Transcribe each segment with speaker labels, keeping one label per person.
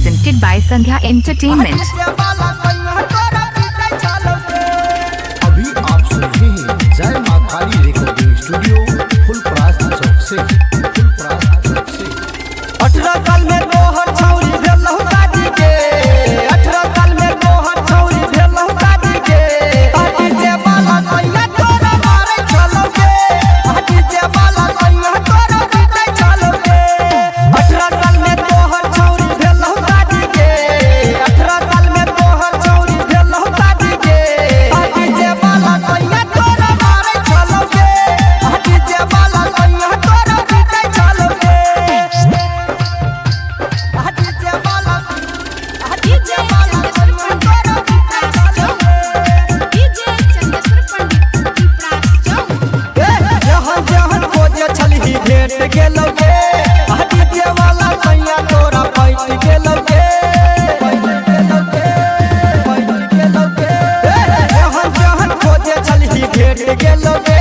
Speaker 1: presented by Sandhya Entertainment.
Speaker 2: अभी आप सुन रहे हैं जय मां काली रिकॉर्डिंग स्टूडियो फुलपरास चौक से
Speaker 3: 18 साल में तोहर छौरी भेलहु शादी के 18 साल में तोहर छौरी भेलहु शादी के हाथी जे बाला सैया तोरा मारे चलोगे हाथी जे बाला सैया तोरा पीटे चलोगे 18 साल में तोहर छौरी भेलहु शादी के 18 साल में तोहर छौरी भेलहु शादी के हाथी जे बाला सैया तोरा मारे चलोगे हाथी जे बाला सैया तोरा पीटे चलोगे भेट गेलौगे हाथी जे वाला सैया तोरा पैट गेलौगे जहन खोजे छलही भेट गेलौगे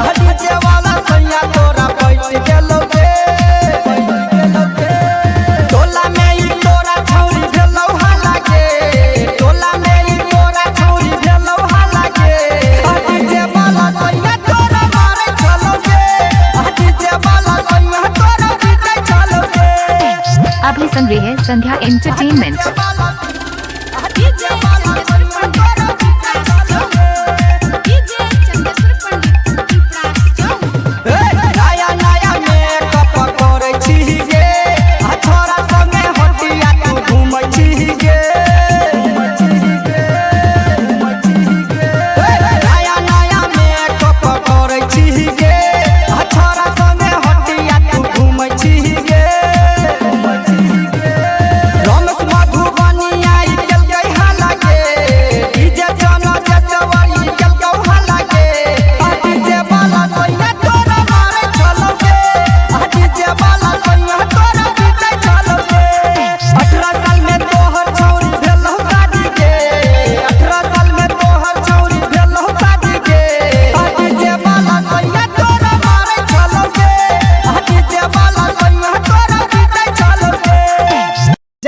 Speaker 3: हाथी जे वाला सैया तोरा पैट गेलौगे टोला में ई तोरा छौरी भेलौ हालागे टोला में ई तोरा छौरी भेलौ हालागे हाथी जे वाला सैया तोरा मारे चलोगे हाथी जे वाला सैया तोरा पीटे चलोगे
Speaker 1: अभी सुन रहे हैं संध्या एंटरटेनमेंट।
Speaker 3: हाथी जे वाला सैया तोरा पीटे चलोगे नया नया मेकअप करै छी गे आ छोरा संगे हटिया तू घुमै छी गे नया नया मेकअप करै छी गे आ छोरा संगे हटिया तू घुमै छी गे रमेश मधुबनी आई गेलकै हालागे डीजे जनो जसवरी गेलकौ हालागे हाथी जे बाला सैया तोरा मारे चलोगे हाथी जे बाला सैया तोरा पीटे चलोगे 18 साल में तोहर छौरी भेलहु शादी के 18 साल में तोहर छौरी भेलहु शादी के हाथी जे बाला सैया तोरा मारे चलोगे हाथी जे बाला सैया तोरा पीटे चलोगे।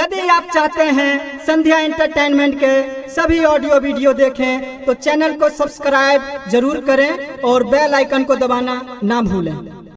Speaker 3: यदि आप चाहते हैं संध्या एंटरटेनमेंट के सभी ऑडियो वीडियो देखें तो चैनल को सब्सक्राइब जरूर करें और बेल आइकन को दबाना ना भूलें।